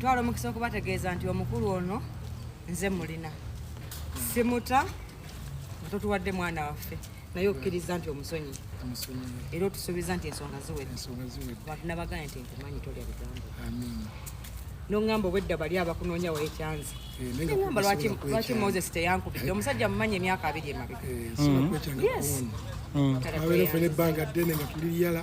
ntwala omukisa okubategeeza nti omukulu ono nze mulina simuta tutuwadde mwana waffe naye okkiriza nti omusonyi era otusuubiza nti ensonga ziwedde bantu nabagane nti nkumanyi tolya bigambo noŋŋamba obwedda bali abakunoonya weekyanzi ngamba lwaki Moses teyankubidde omusajja mumanyi emyaka 2 emabega abeera ffe nebbanga ddene nga tuliyala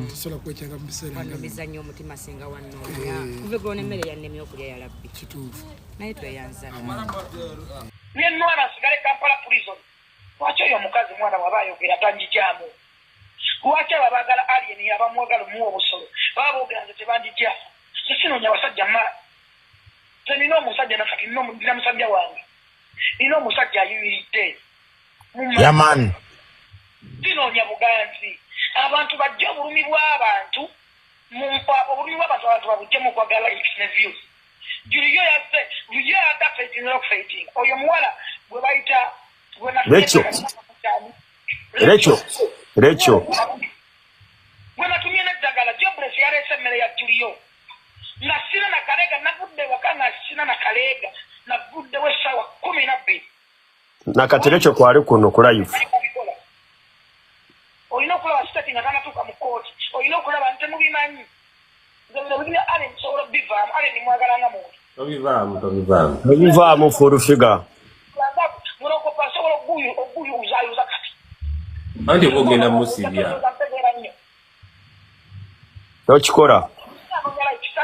tusobola kwekyanga mu biseera wanumiza nnyo omutima singa wannoonya kuva egona emmere yannemye okulya yalabbi kituufu naye tweyanza mwana asigale Kampala prison lwaki oyo omukazi mwana waba ayogera tanjijaamu lwaki abo abaagala alien abamwagala omuwa obusolo baba boogera nze tebandijaamu sinoonya abasajja maani nze nina omusajja nakati nina musajja wange nina omusajja ayimiridde yamaani sinoonya buganzi abantu bajja obulumi bw'abantu obulumi bw'abantu abantu babuggyemu okwagala likes ne views juliyo yazze luyo yadda feiting okufeiting oyo muwala gwe bayita Rachel gwe natumye n'eddagala jobless yaleese emmere ya juliyo nga sina na kaleega nagudde waka nga sina na kaleega naguddewo essaawa 12 nakati Rachel kwali kuno ku live olina okulaba sitati nga tanatuuka mu kooti olina okulaba nti temubimanyi nze ale nsobola obivaamu ale nimwagalanga muntu tobivaamu full figure mulokopa nsobola oguyuzayuza kati anti bwogenda musibya tokikola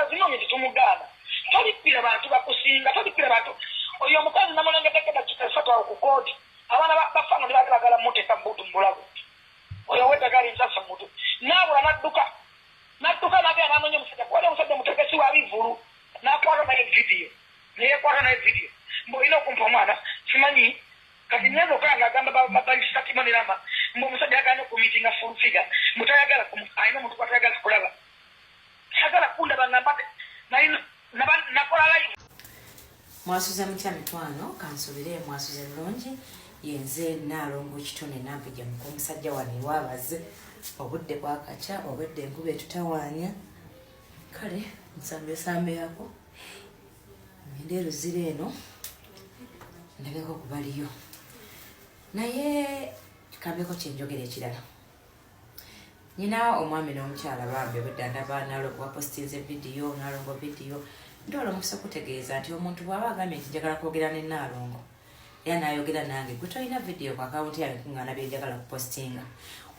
zinonye titumugaana tolippira bantu bakusinga tolippira bantu oyo omukazi namulengedeko dakika 3 ku kooti abaana bafanga ne bagalagala muteeka buutu mu bulago oyo weddagala ensasa mutu naabula nadduka nagenda nanoonya omusajja kuwali omusajja mutegesi wa bivulu nakwata naye vidiyo neyekwata naye vidiyo mbeolina okumpa omwana simanyi kati nyenza okanga agamba baisatimonirama mbe omusajja yagana okumitinga full figure mutayagala alina omuntu kwatayagala kulaba sagala kundaba ngambate nakola live mwasuze mutya mitwano kansubire mwasuze bulungi yenze naalongo kitone nampija mukomusajja wano ewabaze obudde bwakaca obudde enkuba etutawaanya kale nsambe yako endeero ziri eno ndabeko kubaliyo naye kambeko kyenjogera ekirala nyina omwami n'omukyala bambi obudde ndaba wapostinze vidiyo naalongo vidiyo ndola omukisa okutegeeza nti omuntu bw'aba agambye nti njagala kwogera ne naalongo era naayogera nange gwe tolina vidiyo ku akawunti yange kuŋŋaana byenjagala kupostinga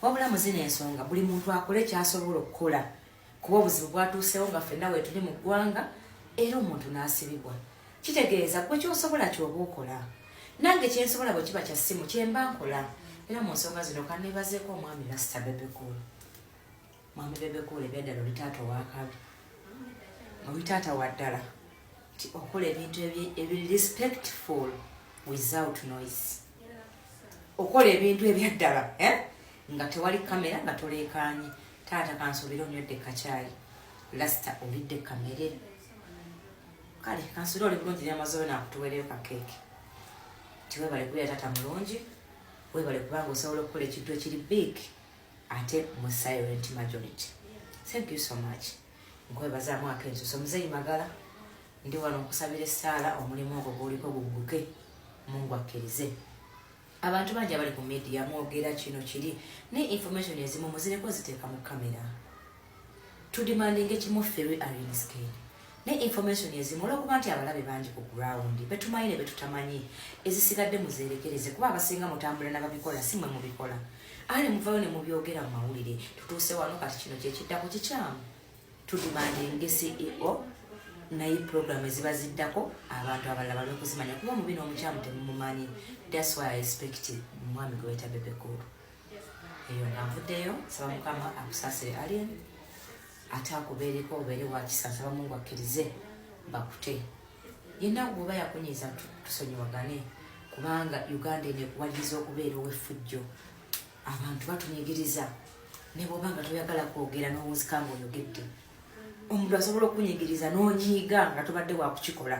wabula muzina ensonga buli muntu akole kyasobola okukola kuba obuzibu bwatuusewo nga ffenna weetuli mu ggwanga era omuntu n'asibibwa kitegeeza gwe kyosobola kyoba okola nange kyensobola bwe kiba kya ssimu kyemba nkola era mu nsonga zino kanneebazeeko omwami Rasta Bebekulu mwami Bebekulu ebyaddala oli taata owakabi oli taata wa ddala nti okola ebintu ebiri respectful without noise okola ebintu ebyaddala nga tewali kamera nga toleekaanye taata kansubire onywedde kacaayi Rasta olidde kamere kale kansubire oli bulungi nyamazoyo naakutuwereyo kakeeke tiwebale kulya taata mulungi webale kubanga osobola okukola ekintu ekiri big ate mu silent majority. Thank you so much. Nkwebazaamu akensuso muzeyi Magala ndi wano okusabira essaala omulimu ogwo guliko gugguke Mungu akkirize. Abantu bangi abali ku media mwogera kino kiri ne information ezimu muzireko ziteeka mu kamera. Tudimandinga ekimu fferwe arena scale. Ne information ezimu olwokuba nti abalabe bangi ku ground betumanyi ne betutamanyi ezisigadde muzerekereze kuba abasinga mutambula n'ababikola si mwe mubikola. Ale muvayo ne mubyogera mu mawulire tutuuse wano kati kino kyekiddako kikyamu. Tudimandinga CEO naye program eziba ziddako abantu abalala balwe kuzimanya kuba mu bino omukyamu temumumanyi. That's why I expect mwami gweta Bebekulu. Eyo navuddeyo saba mukama akusaasire alien ate akubeereko obeere wakisasaba Mungu akkirize bakute. Yenna gwoba yakunyiza tusonyiwagane kubanga Uganda enekuwaliza okubeera ow'effujjo. Abantu batunyigiriza ne bw'obanga toyagala kwogera n'owunzikanga oyogedde. Omuntu asobola okunyigiriza n'onyiiga nga tobadde wakukikola.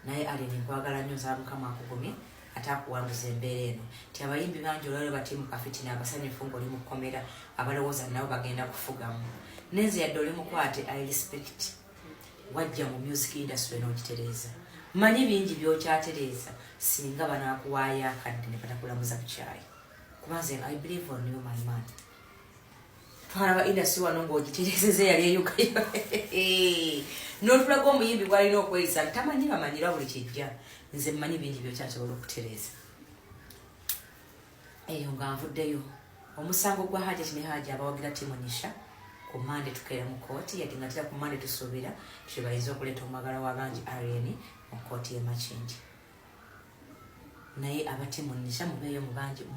Naye alien nkwagala nnyo nsaba mukama akugumye ate akuwanguza embeera eno ti abayimbi bangi olwaliro bati mu kafiti n'abasanyufu ng'oli mu kkomera abalowooza nabo bagenda kufugamu. Nenze yadde oli mukwate I respect wajja mu music industry n'ogitereza manyi bingi byokyatereza singa banaakuwaayo akadde ne batakulamuza ku kyayi kubanze I believe on you my man twalaba industry wano ng'ogiterezeze yali eyugayo n'otulaga omuyimbi bw'alina okweyisa tamanyi bamanyira buli kijja nze mmanyi bingi byokyasobola okutereza eyo nga nvuddeyo omusango gwa Hajati ne Haji abawagira Timonisha ku Mande tukeera mu kooti yati nga tira ku Mande tusuubira tubayinza okuleeta omwagala w'abangi Arieni mu kooti y'e Makindye naye aba Timonisha mubeeyo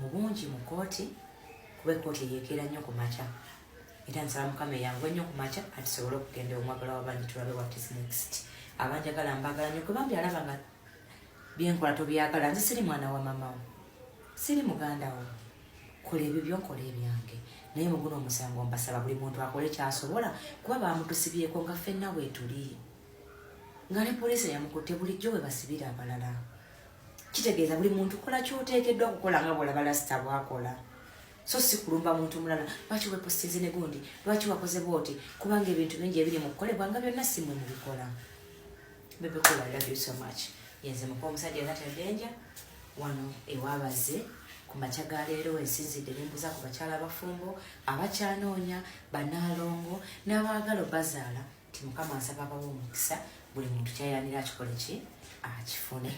mu bungi mu kooti kuba kooti yeekeera nnyo ku makya era nsaba Mukama yangu ennyo ku makya ati sobole okugenda omwagala w'abangi tulabe what is next abanjagala mbagala nnyo kuba mbi alaba nga byenkola tobyagala nze siri mwana wa mamawo siri muganda wo kola ebyo byonkola ebyange naye mu guno omusango mbasaba buli muntu akole kyasobola kuba bamutusibyeko nga ffenna weetuli nga ne poliisi yamukutte bulijjo bwe basibira abalala kitegeeza buli muntu kola kyoteekeddwa kukola nga bwolaba lasita bwakola so si kulumba muntu mulala lwaki wepostinze ne gundi lwaki wakoze bwoti kubanga ebintu bingi ebiri mu kukolebwa nga byonna si mwe mubikola bebekula I love you so much yenze mukuba omusajja Natedenja wano ewabaze ku makya ga leero ensinzidde n'embuza ku bakyala abafumbo abakyanoonya banaalongo n'abaagala bazaala ti Mukama nsaba abawa omukisa buli muntu kyayanira akikole ki akifune